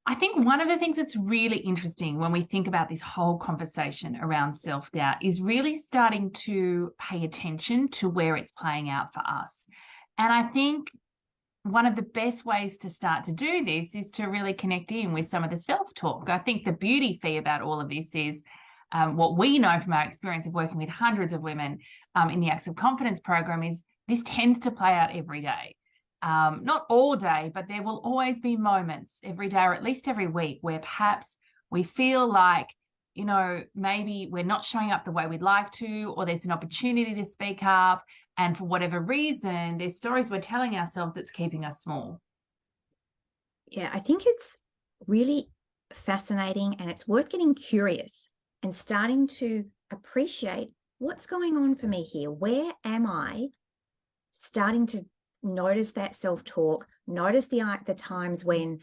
I think one of the things that's really interesting when we think about this whole conversation around self-doubt is really starting to pay attention to where it's playing out for us. And I think one of the best ways to start to do this is to really connect in with some of the self-talk. I think the beauty fee about all of this is what we know from our experience of working with hundreds of women in the Acts of Confidence program is this tends to play out every day. Not all day, but there will always be moments every day or at least every week where perhaps we feel like, maybe we're not showing up the way we'd like to, or there's an opportunity to speak up. And for whatever reason, there's stories we're telling ourselves that's keeping us small. Yeah, I think it's really fascinating, and it's worth getting curious and starting to appreciate what's going on for me here. Where am I starting to notice that self-talk, notice the times when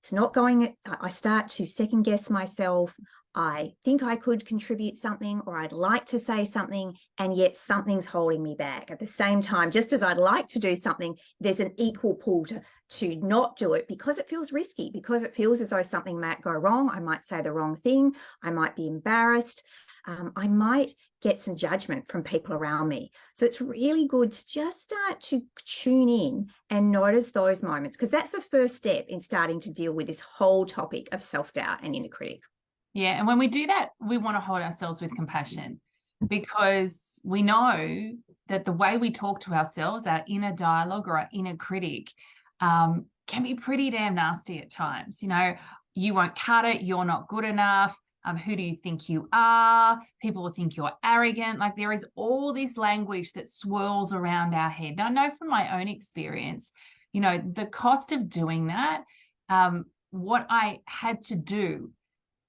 it's not going, I start to second guess myself. I think I could contribute something, or I'd like to say something, and yet something's holding me back. At the same time, just as I'd like to do something, there's an equal pull to not do it because it feels risky, because it feels as though something might go wrong. I might say the wrong thing. I might be embarrassed. I might get some judgment from people around me. So it's really good to just start to tune in and notice those moments, because that's the first step in starting to deal with this whole topic of self-doubt and inner critic. Yeah, and when we do that, we want to hold ourselves with compassion, because we know that the way we talk to ourselves, our inner dialogue or our inner critic, can be pretty damn nasty at times. You won't cut it, you're not good enough. Who do you think you are? People will think you're arrogant. Like, there is all this language that swirls around our head. Now, I know from my own experience, the cost of doing that, what I had to do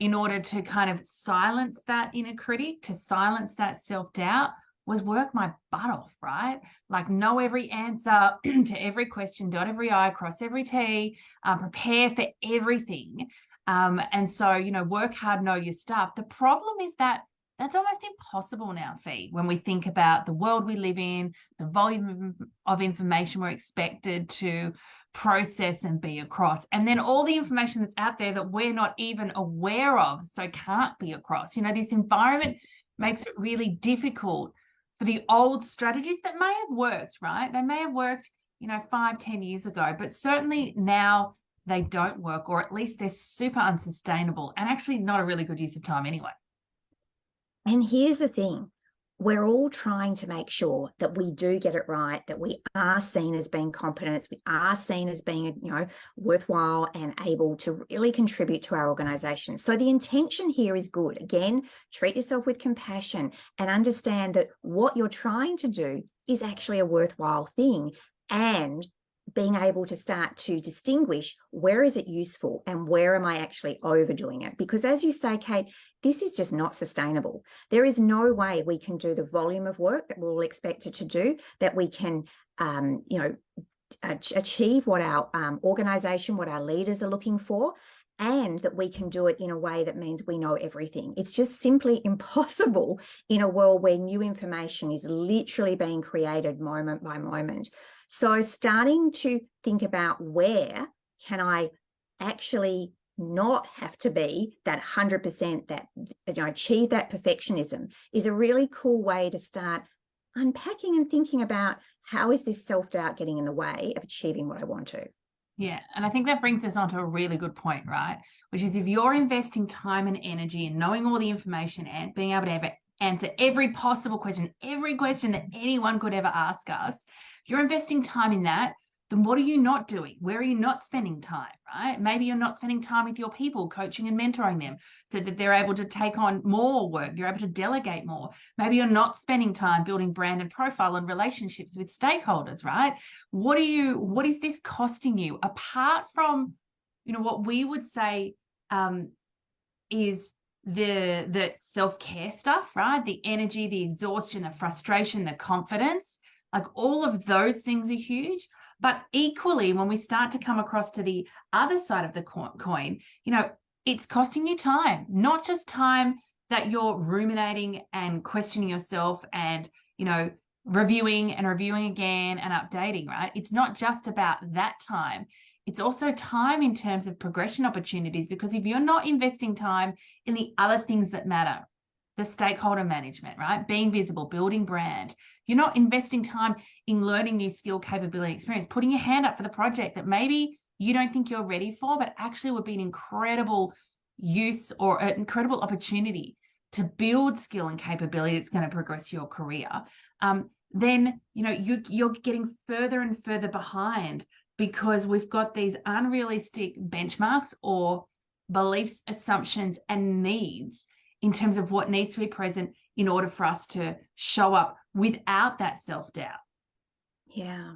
in order to kind of silence that inner critic, to silence that self-doubt, was work my butt off, right? Like, know every answer to every question, dot every I, cross every T, prepare for everything. And so, work hard, know your stuff. The problem is that that's almost impossible now, Fee, when we think about the world we live in, the volume of information we're expected to process and be across, and then all the information that's out there that we're not even aware of, so can't be across. This environment makes it really difficult for the old strategies that may have worked, right? They may have worked, 5-10 years ago, but certainly now they don't work, or at least they're super unsustainable and actually not a really good use of time anyway. And here's the thing. We're all trying to make sure that we do get it right, that we are seen as being competent, we are seen as being, worthwhile and able to really contribute to our organization. So the intention here is good. Again, treat yourself with compassion and understand that what you're trying to do is actually a worthwhile thing, and being able to start to distinguish where is it useful and where am I actually overdoing it. Because as you say, Kate, this is just not sustainable. There is no way we can do the volume of work that we're all expected to do, that we can, achieve what our organization, what our leaders are looking for, and that we can do it in a way that means we know everything. It's just simply impossible in a world where new information is literally being created moment by moment. So starting to think about where can I actually not have to be that 100%, that achieve that perfectionism, is a really cool way to start unpacking and thinking about how is this self-doubt getting in the way of achieving what I want to. Yeah, and I think that brings us on to a really good point, right? Which is, if you're investing time and energy in knowing all the information and being able to answer every possible question, every question that anyone could ever ask us, if you're investing time in that, then what are you not doing? Where are you not spending time, right? Maybe you're not spending time with your people, coaching and mentoring them so that they're able to take on more work. You're able to delegate more. Maybe you're not spending time building brand and profile and relationships with stakeholders, right? What is this costing you? Apart from, what we would say is the self-care stuff, right? The energy, the exhaustion, the frustration, the confidence, like all of those things are huge. But equally, when we start to come across to the other side of the coin, it's costing you time, not just time that you're ruminating and questioning yourself and, reviewing and reviewing again and updating, right? It's not just about that time. It's also time in terms of progression opportunities, because if you're not investing time in the other things that matter, the stakeholder management, right? Being visible, building brand. You're not investing time in learning new skill, capability, experience, putting your hand up for the project that maybe you don't think you're ready for, but actually would be an incredible use or an incredible opportunity to build skill and capability that's going to progress your career. Then, you're getting further and further behind, because we've got these unrealistic benchmarks or beliefs, assumptions, and needs in terms of what needs to be present in order for us to show up without that self-doubt. Yeah.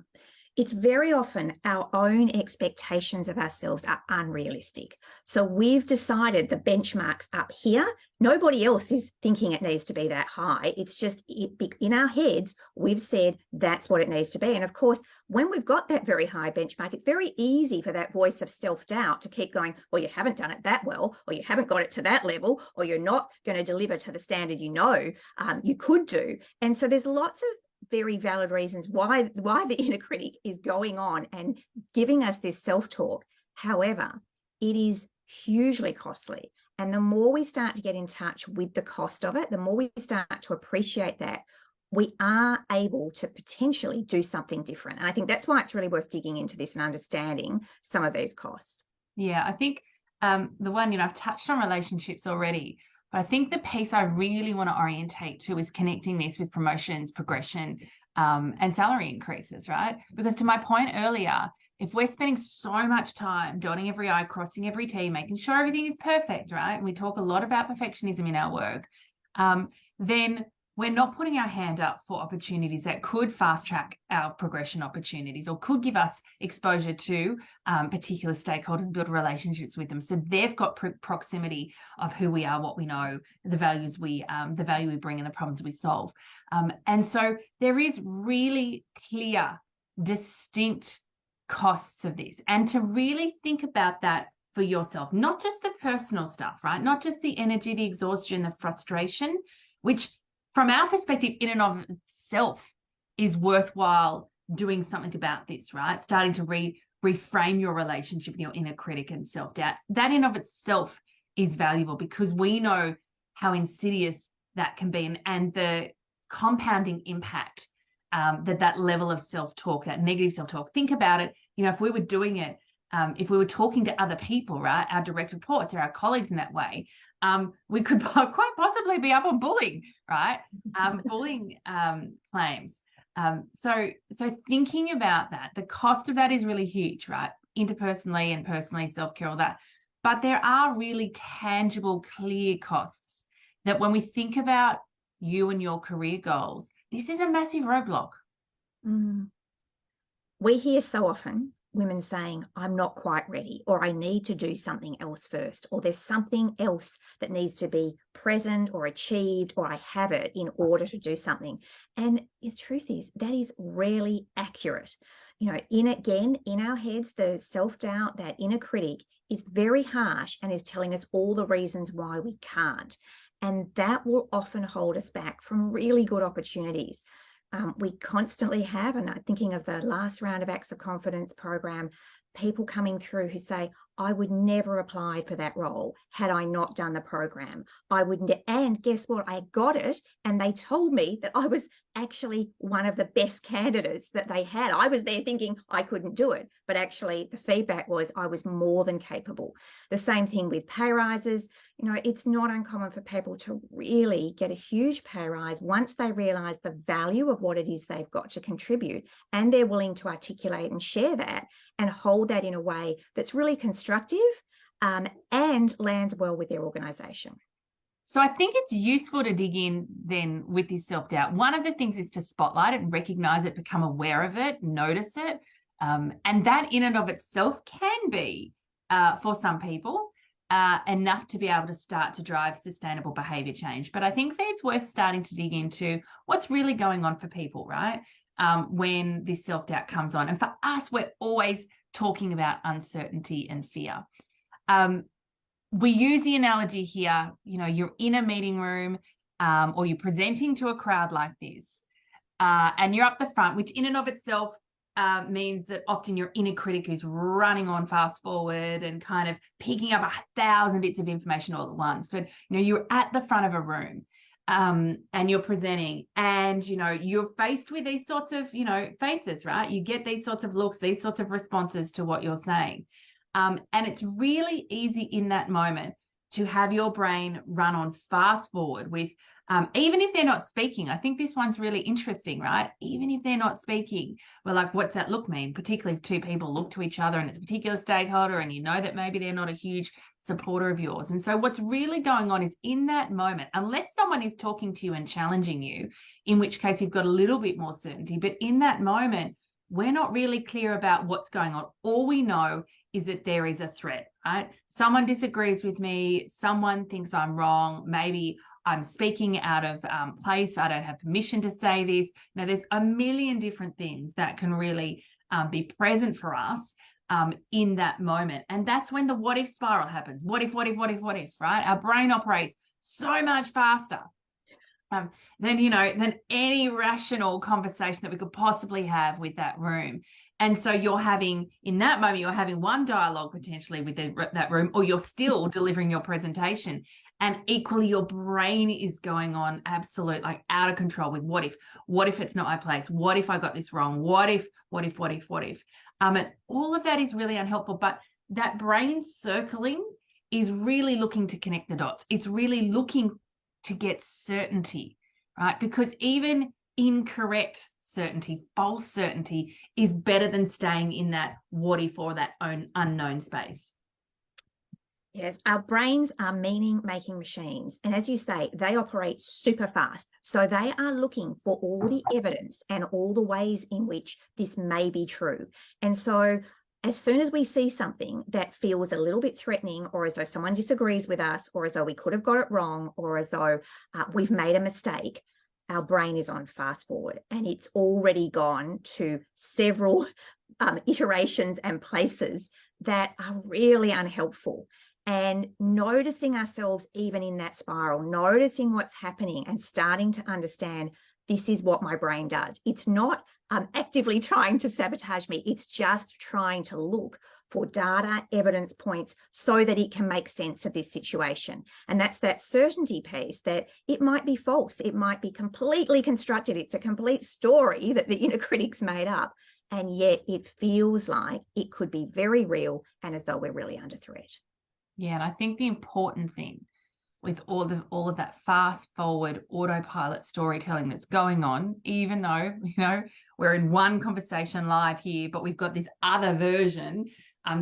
It's very often our own expectations of ourselves are unrealistic. So we've decided the benchmark's up here. Nobody else is thinking it needs to be that high. It's just in our heads, we've said that's what it needs to be. And of course, when we've got that very high benchmark, it's very easy for that voice of self-doubt to keep going, well, you haven't done it that well, or you haven't got it to that level, or you're not going to deliver to the standard you could do. And so there's lots of very valid reasons why the inner critic is going on and giving us this self-talk. However, it is hugely costly. And the more we start to get in touch with the cost of it, the more we start to appreciate that, we are able to potentially do something different. And I think that's why it's really worth digging into this and understanding some of these costs. Yeah, I think the one, I've touched on relationships already, but I think the piece I really want to orientate to is connecting this with promotions, progression, and salary increases, right? Because to my point earlier, if we're spending so much time dotting every I, crossing every T, making sure everything is perfect, right? And we talk a lot about perfectionism in our work, then we're not putting our hand up for opportunities that could fast track our progression opportunities or could give us exposure to particular stakeholders, build relationships with them. So they've got proximity of who we are, what we know, the value we bring, and the problems we solve. And so there is really clear, distinct costs of this. And to really think about that for yourself, not just the personal stuff, right? Not just the energy, the exhaustion, the frustration, which from our perspective, in and of itself, is worthwhile doing something about this, right? Starting to reframe your relationship with your inner critic and self-doubt. That in of itself is valuable, because we know how insidious that can be, and the compounding impact that level of self-talk, that negative self-talk. Think about it, if we were doing it, if we were talking to other people, right, our direct reports or our colleagues in that way, we could quite possibly be up on bullying, right? Bullying claims. So thinking about that, the cost of that is really huge, right? Interpersonally and personally, self-care, all that. But there are really tangible, clear costs that when we think about you and your career goals, this is a massive roadblock. We hear so often women saying, I'm not quite ready, or I need to do something else first, or there's something else that needs to be present or achieved, or I have it in order to do something. And the truth is that is rarely accurate. In our heads, the self-doubt, that inner critic, is very harsh and is telling us all the reasons why we can't. And that will often hold us back from really good opportunities. We constantly have, and I'm thinking of the last round of Acts of Confidence program, people coming through who say, I would never apply for that role had I not done the program. And guess what? I got it. And they told me that I was actually one of the best candidates that they had. I was there thinking I couldn't do it, but actually the feedback was I was more than capable. The same thing with pay rises. It's not uncommon for people to really get a huge pay rise once they realize the value of what it is they've got to contribute, and they're willing to articulate and share that and hold that in a way that's really constructive and lands well with their organization. So I think it's useful to dig in then with this self-doubt. One of the things is to spotlight it and recognize it, become aware of it, notice it. And that in and of itself can be, for some people, enough to be able to start to drive sustainable behavior change. But I think that it's worth starting to dig into what's really going on for people, right? When this self-doubt comes on. And for us, we're always talking about uncertainty and fear. We use the analogy here, you're in a meeting room or you're presenting to a crowd like this, and you're up the front, which in and of itself means that often your inner critic is running on fast forward and kind of picking up 1,000 bits of information all at once. But, you're at the front of a room and you're presenting, and, you're faced with these sorts of, faces, right? You get these sorts of looks, these sorts of responses to what you're saying. And it's really easy in that moment to have your brain run on fast forward with, even if they're not speaking. I think this one's really interesting, right? Even if they're not speaking, we're like, what's that look mean? Particularly if two people look to each other and it's a particular stakeholder and you know that maybe they're not a huge supporter of yours. And so what's really going on is in that moment, unless someone is talking to you and challenging you, in which case you've got a little bit more certainty, but in that moment, we're not really clear about what's going on. All we know is that there is a threat, right? Someone disagrees with me. Someone thinks I'm wrong. Maybe I'm speaking out of place. I don't have permission to say this. Now, there's a million different things that can really be present for us in that moment. And that's when the what if spiral happens. What if, right? Our brain operates so much faster than any rational conversation that we could possibly have with that room. And so in that moment, you're having one dialogue potentially with that room, or you're still delivering your presentation. And equally, your brain is going on absolute, like out of control with what if it's not my place? What if I got this wrong? What if? And all of that is really unhelpful. But that brain circling is really looking to connect the dots. It's really looking to get certainty, right? Because even incorrect certainty, false certainty, is better than staying in that what if or that unknown space. Yes, our brains are meaning-making machines. And as you say, they operate super fast. So they are looking for all the evidence and all the ways in which this may be true. And so as soon as we see something that feels a little bit threatening, or as though someone disagrees with us, or as though we could have got it wrong, or as though we've made a mistake, our brain is on fast forward, and it's already gone to several iterations and places that are really unhelpful. And noticing ourselves even in that spiral, noticing what's happening and starting to understand this is what my brain does. It's not actively trying to sabotage me. It's just trying to look for data, evidence points, so that it can make sense of this situation. And that's that certainty piece, that it might be false. It might be completely constructed. It's a complete story that the inner critic's made up. And yet it feels like it could be very real and as though we're really under threat. Yeah, and I think the important thing with all of that fast forward autopilot storytelling that's going on, even though we're in one conversation live here, but we've got this other version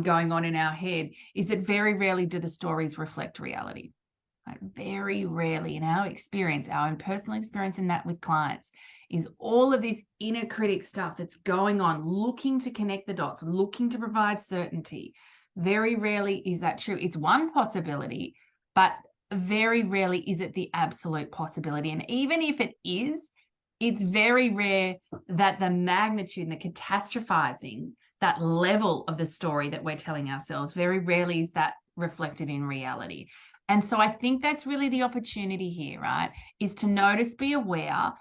going on in our head, is that very rarely do the stories reflect reality. Right? Very rarely, in our experience, our own personal experience in that with clients, is all of this inner critic stuff that's going on, looking to connect the dots, looking to provide certainty. Very rarely is that true. It's one possibility, but very rarely is it the absolute possibility. And even if it is, it's very rare that the magnitude and the catastrophizing, that level of the story that we're telling ourselves, very rarely is that reflected in reality. And so I think that's really the opportunity here, right? Is to notice, be aware,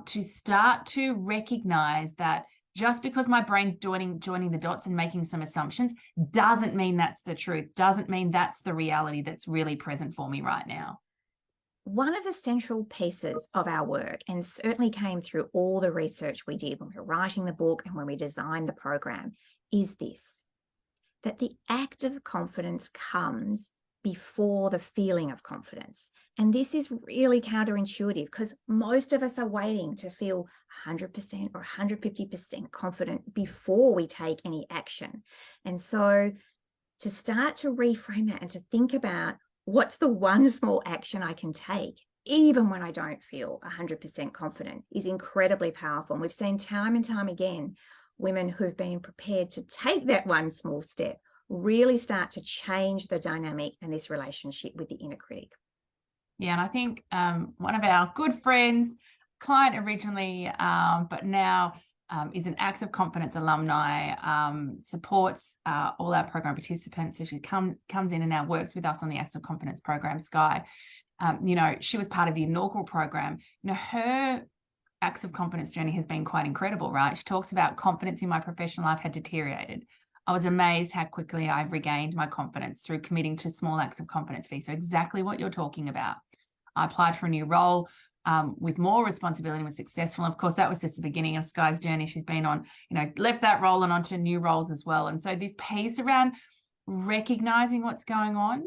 to start to recognize that just because my brain's joining the dots and making some assumptions doesn't mean that's the truth, doesn't mean that's the reality that's really present for me right now. One of the central pieces of our work, and certainly came through all the research we did when we were writing the book and when we designed the program, is this, that the act of confidence comes before the feeling of confidence. And this is really counterintuitive because most of us are waiting to feel 100% or 150% confident before we take any action. And so to start to reframe that and to think about what's the one small action I can take, even when I don't feel 100% confident, is incredibly powerful. And we've seen time and time again, women who've been prepared to take that one small step really start to change the dynamic and this relationship with the inner critic. Yeah, and I think one of our good friends, client originally, but now is an Acts of Confidence alumni, supports all our program participants. So she comes in and now works with us on the Acts of Confidence program, Sky. She was part of the inaugural program. Her acts of confidence journey has been quite incredible, right? She talks about confidence in my professional life had deteriorated. I was amazed how quickly I've regained my confidence through committing to small acts of confidence. So exactly what you're talking about. I applied for a new role with more responsibility and was successful. And of course, that was just the beginning of Sky's journey. She's been on, left that role and onto new roles as well. And so this piece around recognizing what's going on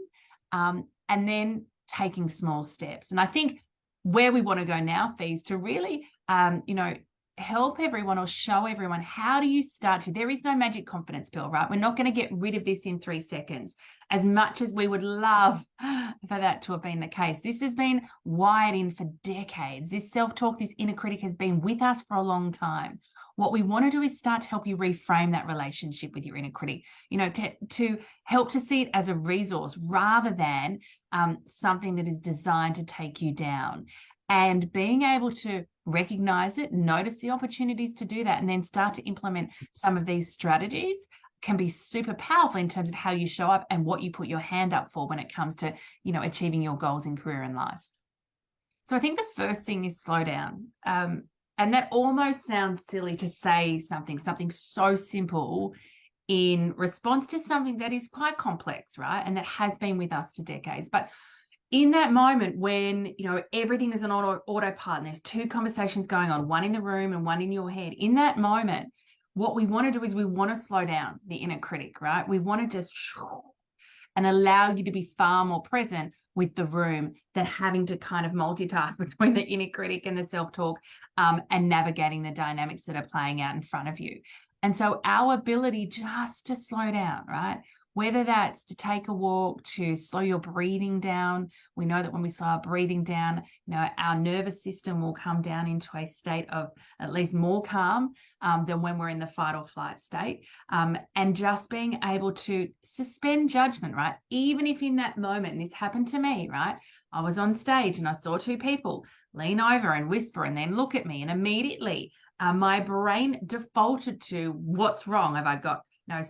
and then taking small steps. And I think where we want to go now, Fee, is to really, help everyone or show everyone how do you start to, there is no magic confidence pill, right? We're not going to get rid of this in 3 seconds, as much as we would love for that to have been the case. This has been wired in for decades. This self-talk, this inner critic has been with us for a long time. What we want to do is start to help you reframe that relationship with your inner critic, to help to see it as a resource rather than something that is designed to take you down. And being able to recognize it, notice the opportunities to do that, and then start to implement some of these strategies can be super powerful in terms of how you show up and what you put your hand up for when it comes to, achieving your goals in career and life. So I think the first thing is slow down. And that almost sounds silly to say something so simple in response to something that is quite complex, right? And that has been with us for decades. But in that moment when, everything is an autopilot and there's 2 conversations going on, one in the room and one in your head, in that moment, what we want to do is we want to slow down the inner critic, right? We want to just and allow you to be far more present with the room than having to kind of multitask between the inner critic and the self-talk and navigating the dynamics that are playing out in front of you. And so our ability just to slow down, right? Whether that's to take a walk, to slow your breathing down. We know that when we slow our breathing down, our nervous system will come down into a state of at least more calm than when we're in the fight or flight state. And just being able to suspend judgment, right? Even if in that moment, and this happened to me, right? I was on stage and I saw 2 people lean over and whisper and then look at me, and immediately my brain defaulted to what's wrong? Have I got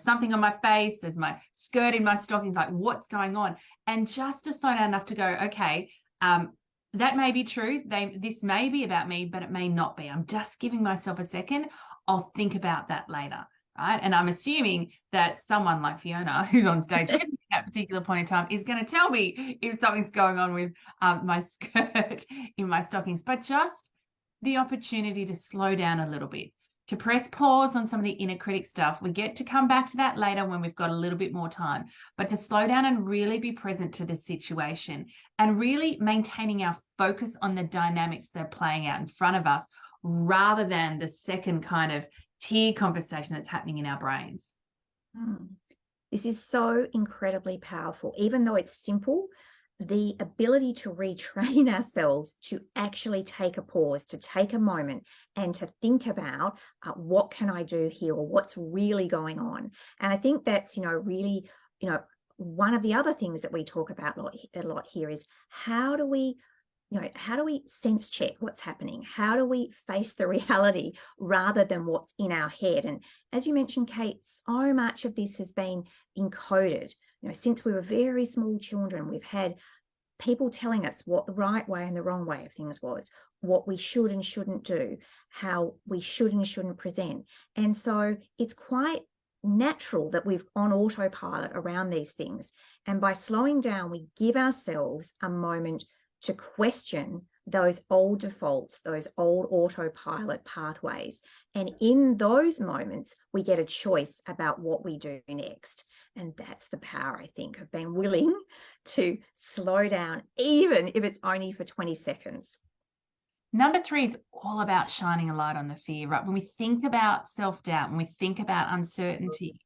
something on my face? Is my skirt in my stockings? Like, what's going on? And just to slow down enough to go, okay, that may be true. This may be about me, but it may not be. I'm just giving myself a second. I'll think about that later, right? And I'm assuming that someone like Fiona, who's on stage with me at that particular point in time, is going to tell me if something's going on with my skirt in my stockings. But just the opportunity to slow down a little bit, to press pause on some of the inner critic stuff. We get to come back to that later when we've got a little bit more time, but to slow down and really be present to the situation and really maintaining our focus on the dynamics that are playing out in front of us rather than the second kind of tier conversation that's happening in our brains. This is so incredibly powerful. Even though it's simple, the ability to retrain ourselves to actually take a pause, to take a moment and to think about what can I do here, or what's really going on. And I think that's, really, one of the other things that we talk about a lot here is how do we sense check what's happening? How do we face the reality rather than what's in our head? And as you mentioned, Kate, so much of this has been encoded. Since we were very small children, we've had people telling us what the right way and the wrong way of things was, what we should and shouldn't do, how we should and shouldn't present. And so it's quite natural that we've on autopilot around these things. And by slowing down, we give ourselves a moment to question those old defaults, those old autopilot pathways. And in those moments, we get a choice about what we do next. And that's the power, I think, of being willing to slow down, even if it's only for 20 seconds. Number 3 is all about shining a light on the fear, right? When we think about self-doubt, when we think about uncertainty,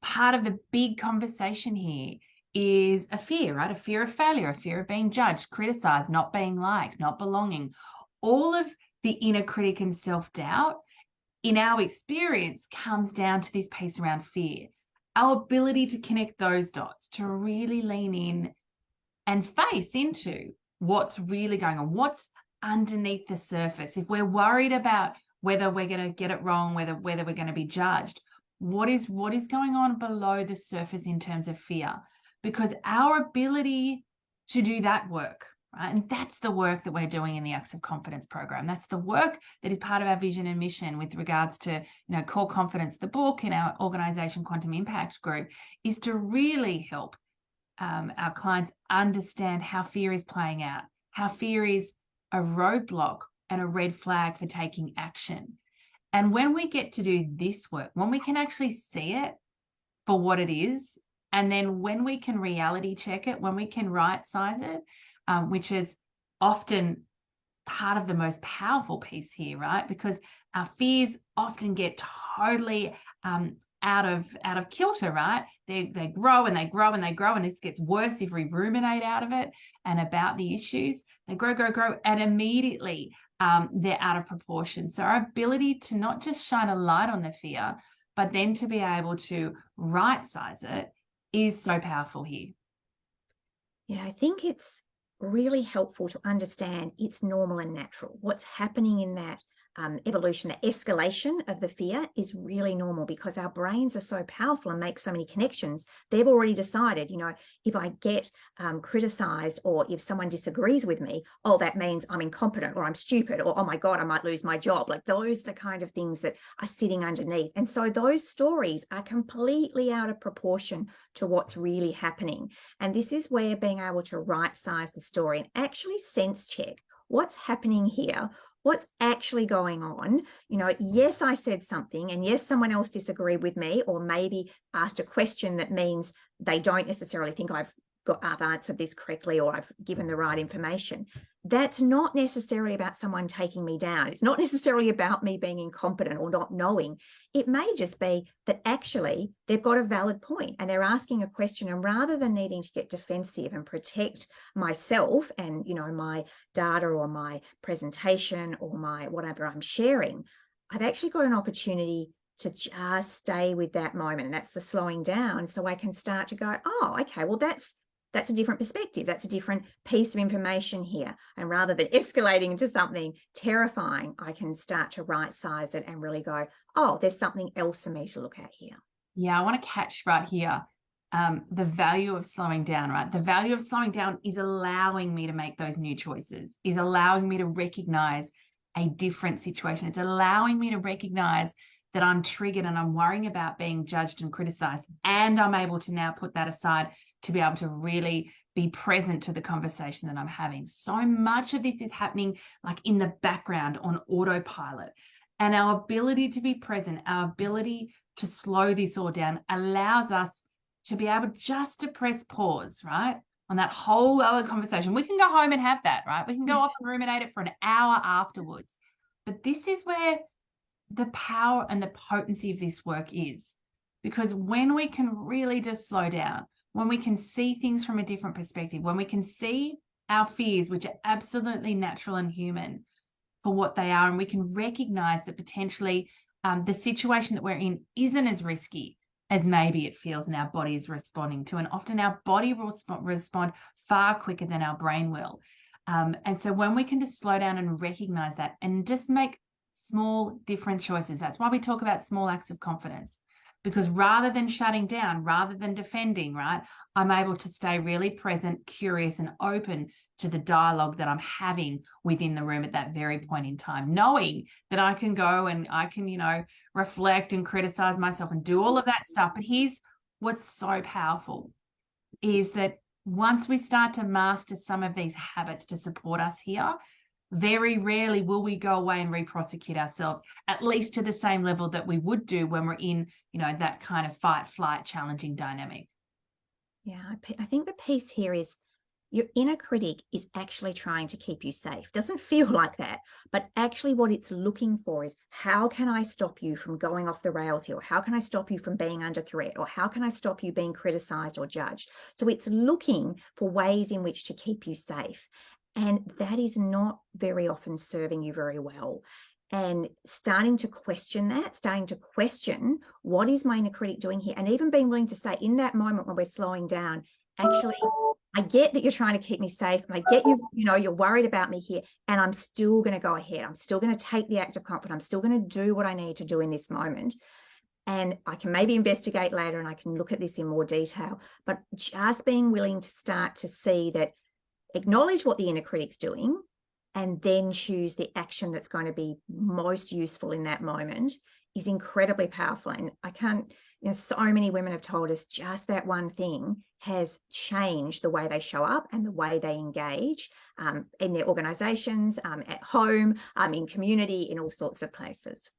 part of the big conversation here is a fear, right? A fear of failure, a fear of being judged, criticized, not being liked, not belonging. All of the inner critic and self-doubt in our experience comes down to this piece around fear. Our ability to connect those dots, to really lean in and face into what's really going on, what's underneath the surface. If we're worried about whether we're going to get it wrong, whether we're going to be judged, what is going on below the surface in terms of fear? Because our ability to do that work, right? And that's the work that we're doing in the Acts of Confidence program. That's the work that is part of our vision and mission with regards to, Core Confidence, the book, in our organization Quantum Impact Group, is to really help our clients understand how fear is playing out, how fear is a roadblock and a red flag for taking action. And when we get to do this work, when we can actually see it for what it is, and then when we can reality check it, when we can right size it, which is often part of the most powerful piece here, right? Because our fears often get totally out of kilter, right? They grow and they grow and they grow, and this gets worse if we ruminate out of it and about the issues. They grow, and immediately they're out of proportion. So our ability to not just shine a light on the fear, but then to be able to right size it is so powerful here. Yeah, I think it's really helpful to understand it's normal and natural. What's happening in that evolution, the escalation of the fear is really normal, because our brains are so powerful and make so many connections. They've already decided, if I get criticized, or if someone disagrees with me, oh, that means I'm incompetent, or I'm stupid, or oh my God, I might lose my job. Like, those are the kind of things that are sitting underneath. And so those stories are completely out of proportion to what's really happening. And this is where being able to right size the story and actually sense check what's happening here. What's actually going on? Yes, I said something, and yes, someone else disagreed with me, or maybe asked a question that means they don't necessarily think I've answered this correctly, or I've given the right information. That's not necessarily about someone taking me down. It's not necessarily about me being incompetent or not knowing. It may just be that actually they've got a valid point and they're asking a question, and rather than needing to get defensive and protect myself and, my data or my presentation or my whatever I'm sharing, I've actually got an opportunity to just stay with that moment. And that's the slowing down. So I can start to go, oh, okay, well, that's a different perspective. That's a different piece of information here. And rather than escalating into something terrifying, I can start to right size it and really go, oh, there's something else for me to look at here. Yeah, I want to catch right here the value of slowing down, right? The value of slowing down is allowing me to make those new choices, is allowing me to recognize a different situation. It's allowing me to recognize that I'm triggered and I'm worrying about being judged and criticized. And I'm able to now put that aside to be able to really be present to the conversation that I'm having. So much of this is happening like in the background on autopilot. And our ability to be present, our ability to slow this all down allows us to be able just to press pause, right? On that whole other conversation. We can go home and have that, right? We can go off and ruminate it for an hour afterwards. But this is where the power and the potency of this work is, because when we can really just slow down, when we can see things from a different perspective, when we can see our fears, which are absolutely natural and human, for what they are, and we can recognize that potentially the situation that we're in isn't as risky as maybe it feels and our body is responding to. And often our body will respond far quicker than our brain will. And so when we can just slow down and recognize that and just make small different choices, that's why we talk about small acts of confidence, because rather than shutting down, rather than defending, right, I'm able to stay really present, curious, and open to the dialogue that I'm having within the room at that very point in time, knowing that I can go and I can, reflect and criticize myself and do all of that stuff. But here's what's so powerful is that once we start to master some of these habits to support us here, very rarely will we go away and re-prosecute ourselves, at least to the same level that we would do when we're in, that kind of fight, flight, challenging dynamic. Yeah, I think the piece here is your inner critic is actually trying to keep you safe. Doesn't feel like that, but actually what it's looking for is, how can I stop you from going off the rails here? Or how can I stop you from being under threat? Or how can I stop you being criticized or judged? So it's looking for ways in which to keep you safe. And that is not very often serving you very well. And starting to question that, starting to question, what is my inner critic doing here? And even being willing to say in that moment when we're slowing down, actually, I get that you're trying to keep me safe, and I get you're worried about me here, and I'm still going to go ahead. I'm still going to take the act of confidence. I'm still going to do what I need to do in this moment. And I can maybe investigate later and I can look at this in more detail, but just being willing to start to see that acknowledge what the inner critic's doing, and then choose the action that's going to be most useful in that moment is incredibly powerful. And I can't, so many women have told us just that one thing has changed the way they show up and the way they engage in their organizations, at home, in community, in all sorts of places.